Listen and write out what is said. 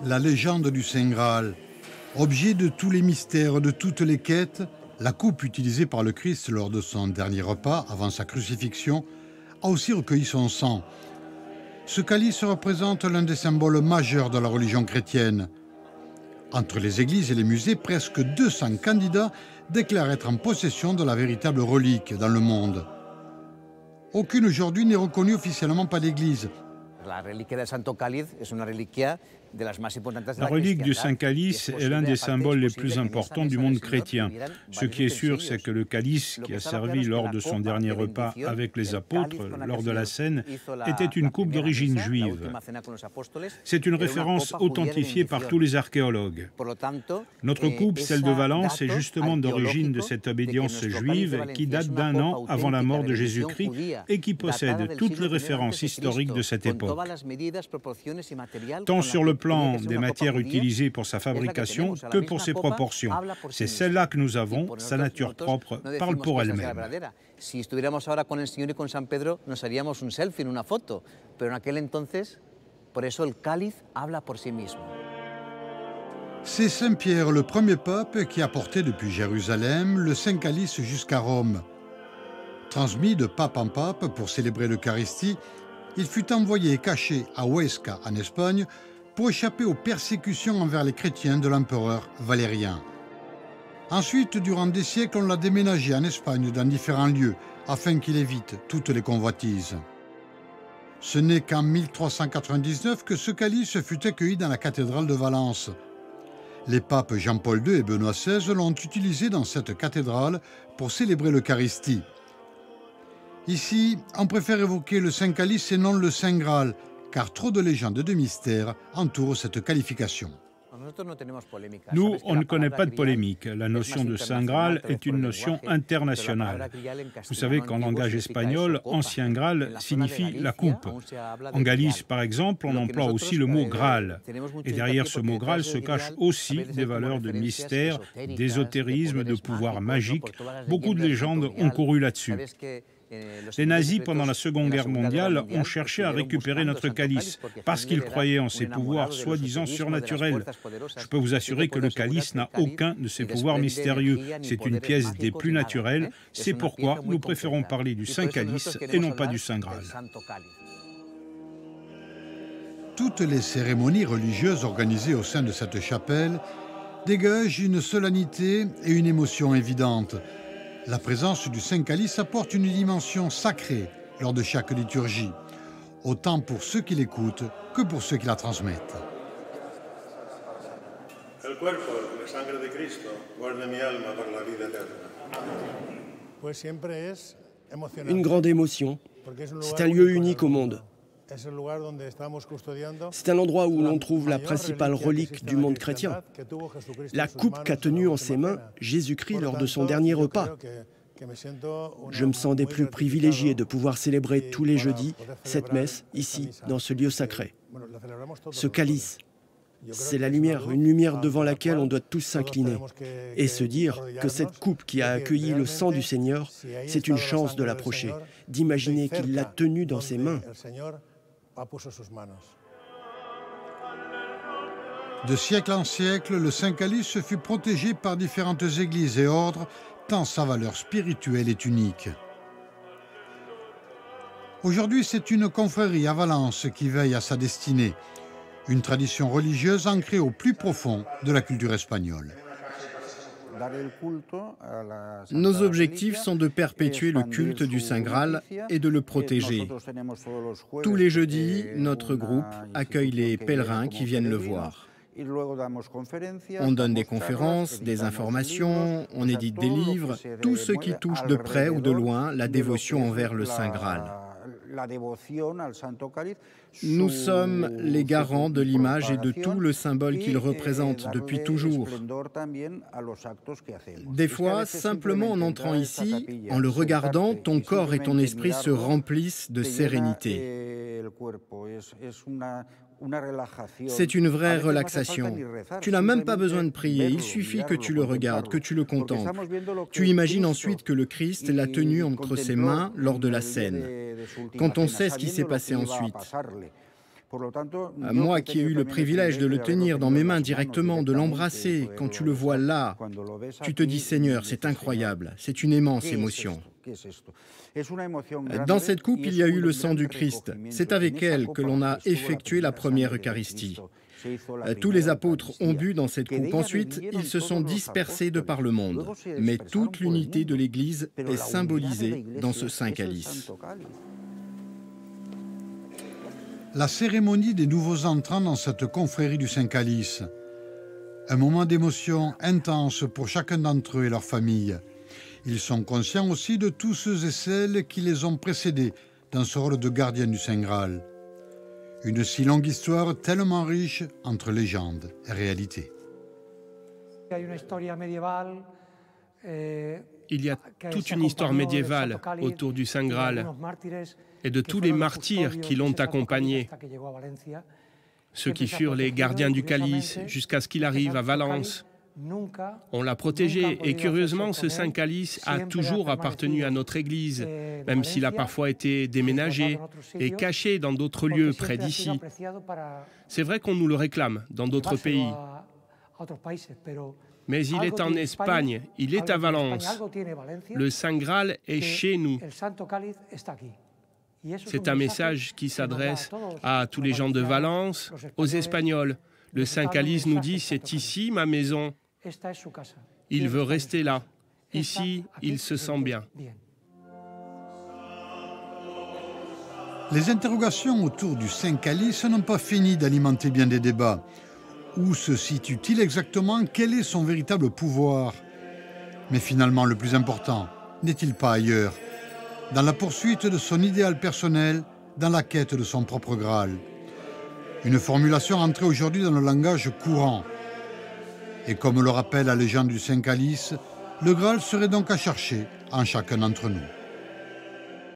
La légende du Saint Graal. Objet de tous les mystères, de toutes les quêtes, la coupe utilisée par le Christ lors de son dernier repas, avant sa crucifixion, a aussi recueilli son sang. Ce calice représente l'un des symboles majeurs de la religion chrétienne. Entre les églises et les musées, presque 200 candidats déclarent être en possession de la véritable relique dans le monde. Aucune aujourd'hui n'est reconnue officiellement par l'Église. La relique du Santo Cáliz est une relique de las más importantes de La relique du Saint Calice est l'un des symboles les plus importants du monde chrétien. Ce qui est sûr, c'est que le calice qui a servi lors de son dernier repas avec les apôtres, lors de la scène, était une coupe d'origine juive. C'est une référence authentifiée par tous les archéologues. Notre coupe, celle de Valence, est justement d'origine de cette obédience juive qui date d'1 an avant la mort de Jésus-Christ et qui possède toutes les références historiques de cette époque. Tant sur le plan des matières utilisées pour sa fabrication que pour ses proportions. C'est celle-là que nous avons, sa nature propre parle pour elle-même. Si estuviéramos ahora con el Señor y con San Pedro, nos haríamos un selfie en una foto. Pero en aquel entonces, por eso el cáliz habla por sí mismo. C'est Saint Pierre, le premier pape, qui a porté depuis Jérusalem le Saint Calice jusqu'à Rome. Transmis de pape en pape pour célébrer l'Eucharistie, il fut envoyé et caché à Huesca, en Espagne, pour échapper aux persécutions envers les chrétiens de l'empereur Valérien. Ensuite, durant des siècles, on l'a déménagé en Espagne dans différents lieux, afin qu'il évite toutes les convoitises. Ce n'est qu'en 1399 que ce calice fut accueilli dans la cathédrale de Valence. Les papes Jean-Paul II et Benoît XVI l'ont utilisé dans cette cathédrale pour célébrer l'Eucharistie. Ici, on préfère évoquer le Saint Calice et non le Saint Graal, car trop de légendes et de mystères entourent cette qualification. Nous, on ne connaît pas de polémique. La notion de Saint Graal est une notion internationale. Vous savez qu'en langage espagnol, ancien Graal signifie la coupe. En Galice, par exemple, on emploie aussi le mot Graal. Et derrière ce mot Graal se cachent aussi des valeurs de mystère, d'ésotérisme, de pouvoir magique. Beaucoup de légendes ont couru là-dessus. Les nazis, pendant la Seconde Guerre mondiale, ont cherché à récupérer notre calice parce qu'ils croyaient en ses pouvoirs soi-disant surnaturels. Je peux vous assurer que le calice n'a aucun de ces pouvoirs mystérieux. C'est une pièce des plus naturelles. C'est pourquoi nous préférons parler du Saint Calice et non pas du Saint Graal. Toutes les cérémonies religieuses organisées au sein de cette chapelle dégagent une solennité et une émotion évidente. La présence du Saint Calice apporte une dimension sacrée lors de chaque liturgie, autant pour ceux qui l'écoutent que pour ceux qui la transmettent. Une grande émotion. C'est un lieu unique au monde. C'est un endroit où l'on trouve la principale relique du monde chrétien, la coupe qu'a tenue en ses mains Jésus-Christ lors de son dernier repas. Je me sens des plus privilégiés de pouvoir célébrer tous les jeudis cette messe ici, dans ce lieu sacré. Ce calice, c'est la lumière, une lumière devant laquelle on doit tous s'incliner et se dire que cette coupe qui a accueilli le sang du Seigneur, c'est une chance de l'approcher, d'imaginer qu'il l'a tenue dans ses mains. De siècle en siècle, le Saint Calice fut protégé par différentes églises et ordres, tant sa valeur spirituelle est unique. Aujourd'hui, c'est une confrérie à Valence qui veille à sa destinée, une tradition religieuse ancrée au plus profond de la culture espagnole. Nos objectifs sont de perpétuer le culte du Saint Graal et de le protéger. Tous les jeudis, notre groupe accueille les pèlerins qui viennent le voir. On donne des conférences, des informations, on édite des livres, tout ce qui touche de près ou de loin la dévotion envers le Saint Graal. Nous sommes les garants de l'image et de tout le symbole qu'il représente depuis toujours. Des fois, simplement en entrant ici, en le regardant, ton corps et ton esprit se remplissent de sérénité. C'est une vraie relaxation. Tu n'as même pas besoin de prier, il suffit que tu le regardes, que tu le contemples. Tu imagines ensuite que le Christ l'a tenu entre ses mains lors de la scène. Quand on sait ce qui s'est passé ensuite, Moi qui ai eu le privilège de le tenir dans mes mains directement, de l'embrasser, quand tu le vois là, tu te dis Seigneur, c'est incroyable, c'est une immense émotion. Dans cette coupe, il y a eu le sang du Christ. C'est avec elle que l'on a effectué la première Eucharistie. Tous les apôtres ont bu dans cette coupe. Ensuite, ils se sont dispersés de par le monde. Mais toute l'unité de l'Église est symbolisée dans ce saint calice. La cérémonie des nouveaux entrants dans cette confrérie du Saint-Calice. Un moment d'émotion intense pour chacun d'entre eux et leur famille. Ils sont conscients aussi de tous ceux et celles qui les ont précédés dans ce rôle de gardien du Saint Graal. Une si longue histoire tellement riche entre légende et réalité. Il y a toute une histoire médiévale autour du Saint Graal et de tous les martyrs qui l'ont accompagné. Ceux qui furent les gardiens du calice jusqu'à ce qu'il arrive à Valence. On l'a protégé et curieusement, ce Saint Calice a toujours appartenu à notre Église, même s'il a parfois été déménagé et caché dans d'autres lieux près d'ici. C'est vrai qu'on nous le réclame dans d'autres pays. Mais il est en Espagne, il est à Valence. Le Saint Graal est chez nous. C'est un message qui s'adresse à tous les gens de Valence, aux Espagnols. Le Saint Calice nous dit, c'est ici ma maison. Il veut rester là. Ici, il se sent bien. Les interrogations autour du Saint Calice n'ont pas fini d'alimenter bien des débats. Où se situe-t-il exactement? Quel est son véritable pouvoir? Mais finalement, le plus important, n'est-il pas ailleurs? Dans la poursuite de son idéal personnel, dans la quête de son propre Graal. Une formulation entrée aujourd'hui dans le langage courant. Et comme le rappelle la légende du Saint Calice, le Graal serait donc à chercher en chacun d'entre nous.